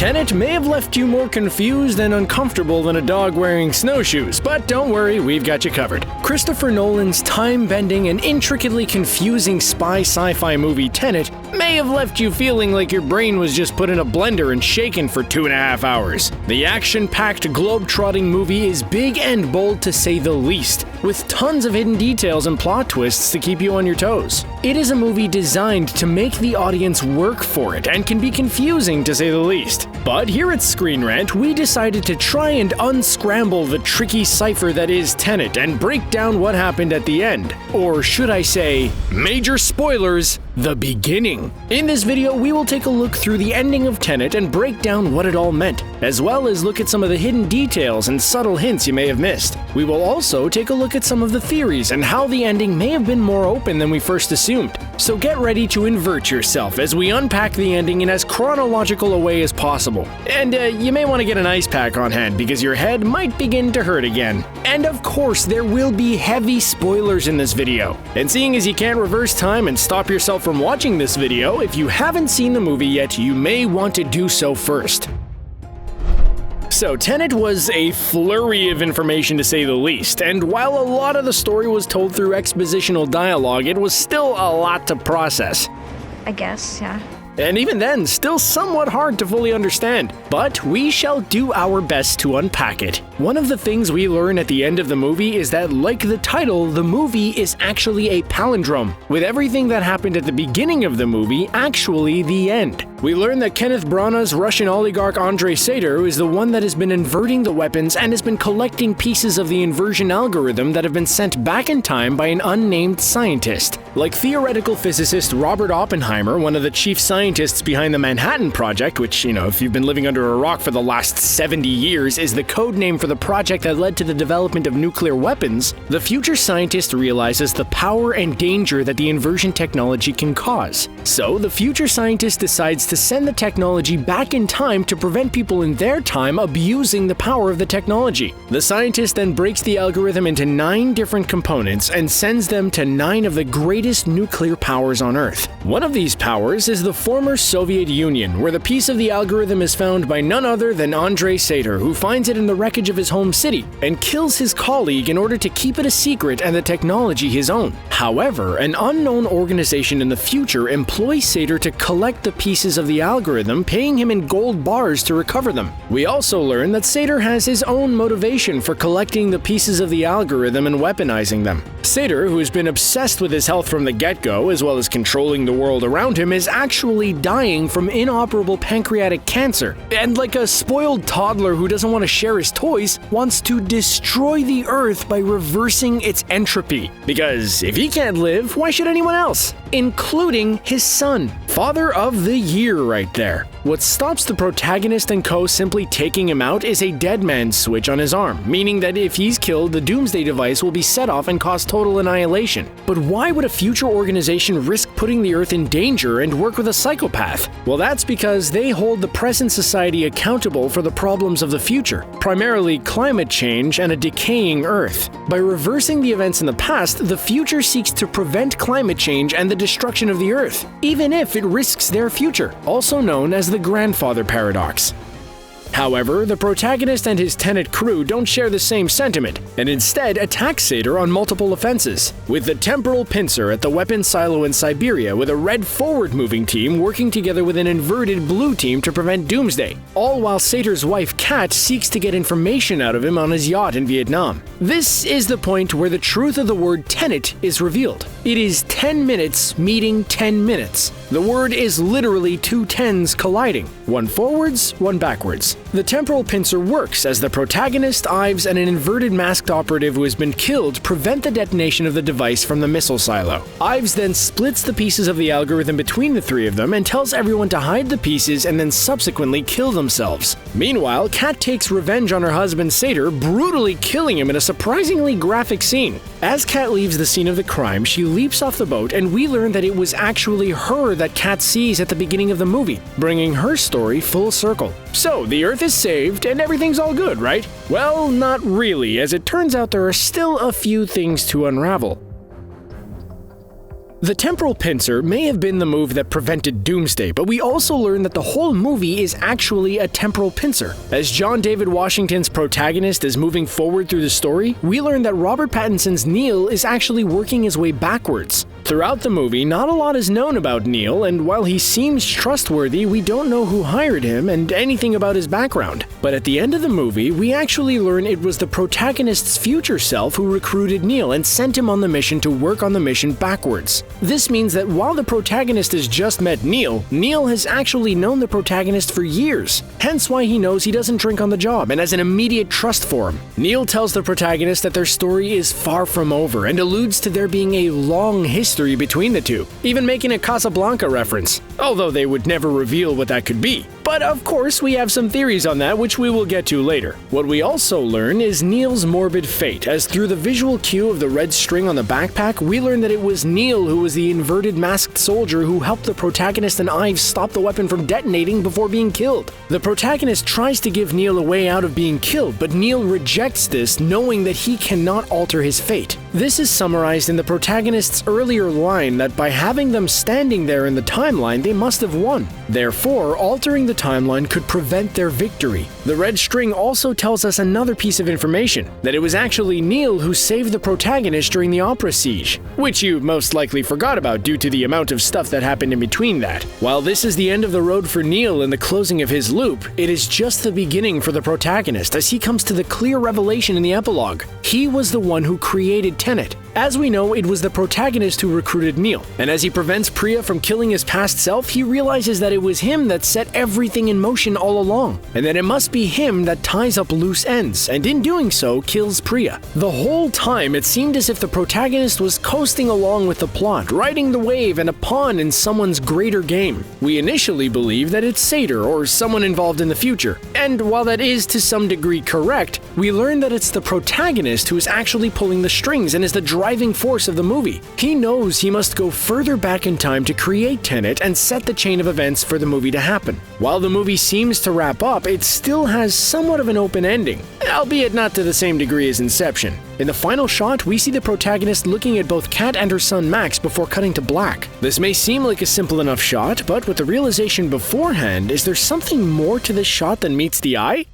Tenet may have left you more confused and uncomfortable than a dog wearing snowshoes, but don't worry, we've got you covered. Christopher Nolan's time-bending and intricately confusing spy sci-fi movie Tenet may have left you feeling like your brain was just put in a blender and shaken for 2.5 hours. The action-packed, globe-trotting movie is big and bold to say the least, with tons of hidden details and plot twists to keep you on your toes. It is a movie designed to make the audience work for it and can be confusing to say the least. But here at ScreenRant, we decided to try and unscramble the tricky cipher that is Tenet and break down what happened at the end. Or should I say, major spoilers, the beginning. In this video, we will take a look through the ending of Tenet and break down what it all meant, as well as look at some of the hidden details and subtle hints you may have missed. We will also take a look at some of the theories and how the ending may have been more open than we first assumed. So get ready to invert yourself as we unpack the ending in as chronological a way as possible. And you may want to get an ice pack on hand because your head might begin to hurt again. And of course, there will be heavy spoilers in this video. And seeing as you can't reverse time and stop yourself from watching this video, if you haven't seen the movie yet, you may want to do so first. So, Tenet was a flurry of information to say the least, and while a lot of the story was told through expositional dialogue, it was still a lot to process. I guess, yeah. And even then, still somewhat hard to fully understand. But we shall do our best to unpack it. One of the things we learn at the end of the movie is that, like the title, the movie is actually a palindrome, with everything that happened at the beginning of the movie actually the end. We learn that Kenneth Branagh's Russian oligarch Andrei Sater is the one that has been inverting the weapons and has been collecting pieces of the inversion algorithm that have been sent back in time by an unnamed scientist. Like theoretical physicist Robert Oppenheimer, one of the chief scientists behind the Manhattan Project, which, if you've been living under a rock for the last 70 years, is the code name for the project that led to the development of nuclear weapons, the future scientist realizes the power and danger that the inversion technology can cause. So, the future scientist decides to send the technology back in time to prevent people in their time abusing the power of the technology. The scientist then breaks the algorithm into 9 different components and sends them to 9 of the greatest nuclear powers on Earth. One of these powers is the former Soviet Union, where the piece of the algorithm is found by none other than Andrei Sater, who finds it in the wreckage of his home city and kills his colleague in order to keep it a secret and the technology his own. However, an unknown organization in the future employs Sater to collect the pieces of the algorithm, paying him in gold bars to recover them. We also learn that Sater has his own motivation for collecting the pieces of the algorithm and weaponizing them. Sater, who has been obsessed with his health from the get-go, as well as controlling the world around him, is actually dying from inoperable pancreatic cancer. And like a spoiled toddler who doesn't want to share his toys, wants to destroy the Earth by reversing its entropy. Because if he can't live, why should anyone else? Including his son. Father of the Year right there. What stops the protagonist and co simply taking him out is a dead man's switch on his arm, meaning that if he's killed, the doomsday device will be set off and cause total annihilation. But why would a future organization risk putting the Earth in danger and work with a psychopath? Well, that's because they hold the present society accountable for the problems of the future, primarily climate change and a decaying Earth. By reversing the events in the past, the future seeks to prevent climate change and the destruction of the Earth, even if it risks their future, also known as the grandfather paradox. However, the protagonist and his Tenet crew don't share the same sentiment, and instead attack Sater on multiple offenses, with the Temporal pincer at the weapons silo in Siberia with a red forward-moving team working together with an inverted blue team to prevent doomsday, all while Sater's wife Kat seeks to get information out of him on his yacht in Vietnam. This is the point where the truth of the word Tenet is revealed. It is 10 minutes meeting 10 minutes. The word is literally 2 tens colliding, one forwards, one backwards. The temporal pincer works as the protagonist, Ives, and an inverted masked operative who has been killed prevent the detonation of the device from the missile silo. Ives then splits the pieces of the algorithm between the 3 of them and tells everyone to hide the pieces and then subsequently kill themselves. Meanwhile, Kat takes revenge on her husband Sater, brutally killing him in a surprisingly graphic scene. As Kat leaves the scene of the crime, she leaps off the boat, and we learn that it was actually her that Kat sees at the beginning of the movie, bringing her story full circle. So, the Earth is saved and everything's all good, right? Well, not really, as it turns out there are still a few things to unravel. The temporal pincer may have been the move that prevented doomsday, but we also learn that the whole movie is actually a temporal pincer. As John David Washington's protagonist is moving forward through the story, we learn that Robert Pattinson's Neil is actually working his way backwards. Throughout the movie, not a lot is known about Neil, and while he seems trustworthy, we don't know who hired him and anything about his background. But at the end of the movie, we actually learn it was the protagonist's future self who recruited Neil and sent him on the mission to work on the mission backwards. This means that while the protagonist has just met Neil, Neil has actually known the protagonist for years, hence why he knows he doesn't drink on the job and has an immediate trust for him. Neil tells the protagonist that their story is far from over and alludes to there being a long history between the two, even making a Casablanca reference, although they would never reveal what that could be. But of course, we have some theories on that, which we will get to later. What we also learn is Neil's morbid fate, as through the visual cue of the red string on the backpack, we learn that it was Neil who was the inverted masked soldier who helped the protagonist and Ives stop the weapon from detonating before being killed. The protagonist tries to give Neil a way out of being killed, but Neil rejects this, knowing that he cannot alter his fate. This is summarized in the protagonist's earlier line that by having them standing there in the timeline, they must have won. Therefore, altering the timeline could prevent their victory. The red string also tells us another piece of information, that it was actually Neil who saved the protagonist during the opera siege, which you most likely forgot about due to the amount of stuff that happened in between that. While this is the end of the road for Neil and the closing of his loop, it is just the beginning for the protagonist as he comes to the clear revelation in the epilogue. He was the one who created Tenet. As we know, it was the protagonist who recruited Neil, and as he prevents Priya from killing his past self, he realizes that it was him that set everything in motion all along, and that it must be him that ties up loose ends, and in doing so, kills Priya. The whole time, it seemed as if the protagonist was coasting along with the plot, riding the wave and a pawn in someone's greater game. We initially believe that it's Satyr or someone involved in the future, and while that is to some degree correct, we learn that it's the protagonist who is actually pulling the strings and is the driving force of the movie. He knows he must go further back in time to create Tenet and set the chain of events for the movie to happen. While the movie seems to wrap up, it still has somewhat of an open ending, albeit not to the same degree as Inception. In the final shot, we see the protagonist looking at both Kat and her son Max before cutting to black. This may seem like a simple enough shot, but with the realization beforehand, is there something more to this shot than meets the eye?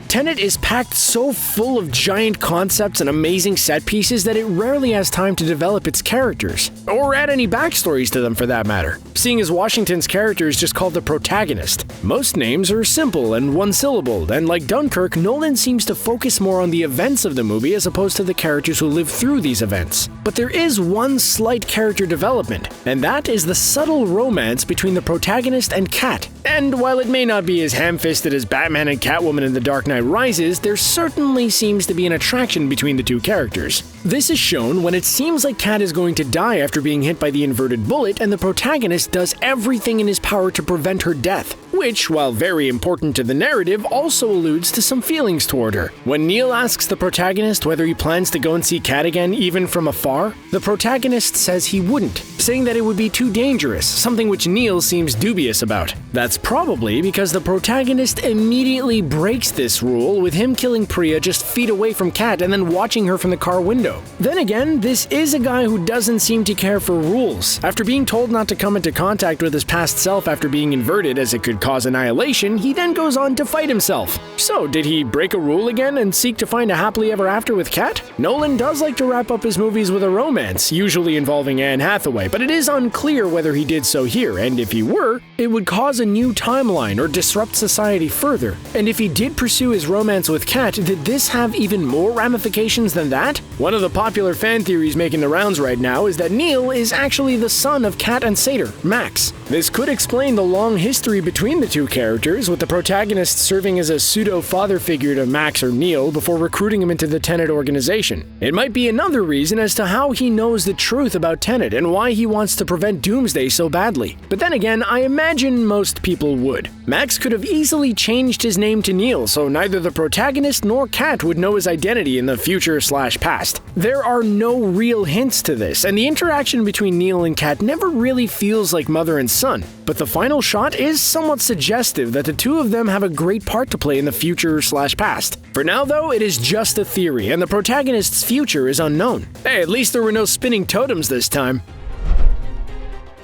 Tenet is packed so full of giant concepts and amazing set pieces that it rarely has time to develop its characters, or add any backstories to them for that matter, seeing as Washington's character is just called the protagonist. Most names are simple and one-syllabled, and like Dunkirk, Nolan seems to focus more on the events of the movie as opposed to the characters who live through these events. But there is one slight character development, and that is the subtle romance between the protagonist and Kat. And while it may not be as ham-fisted as Batman and Catwoman in The Dark Knight Rises, there certainly seems to be an attraction between the two characters. This is shown when it seems like Kat is going to die after being hit by the inverted bullet, and the protagonist does everything in his power to prevent her death, which, while very important to the narrative, also alludes to some feelings toward her. When Neil asks the protagonist whether he plans to go and see Kat again even from afar, the protagonist says he wouldn't, saying that it would be too dangerous, something which Neil seems dubious about. That's probably because the protagonist immediately breaks this rule with him killing Priya just feet away from Kat and then watching her from the car window. Then again, this is a guy who doesn't seem to care for rules. After being told not to come into contact with his past self after being inverted as it could cause annihilation, he then goes on to fight himself. So, did he break a rule again and seek to find a happily ever after with Kat? Nolan does like to wrap up his movies with a romance, usually involving Anne Hathaway, but it is unclear whether he did so here, and if he were, it would cause a new timeline or disrupt society further. And if he did pursue his romance with Kat, did this have even more ramifications than that? One of the popular fan theories making the rounds right now is that Neil is actually the son of Kat and Satyr, Max. This could explain the long history between the two characters, with the protagonist serving as a pseudo-father figure to Max or Neil before recruiting him into the Tenet organization. It might be another reason as to how he knows the truth about Tenet and why he wants to prevent doomsday so badly. But then again, I imagine most people would. Max could have easily changed his name to Neil, so neither the protagonist nor Kat would know his identity in the future/past. There are no real hints to this, and the interaction between Neil and Kat never really feels like mother and son. But the final shot is somewhat suggestive that the two of them have a great part to play in the future/past. For now though, it is just a theory, and the protagonist's future is unknown. Hey, at least there were no spinning totems this time.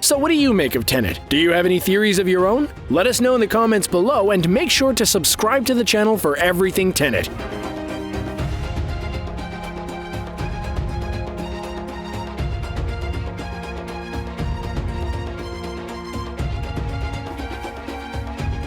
So what do you make of Tenet? Do you have any theories of your own? Let us know in the comments below, and make sure to subscribe to the channel for everything Tenet.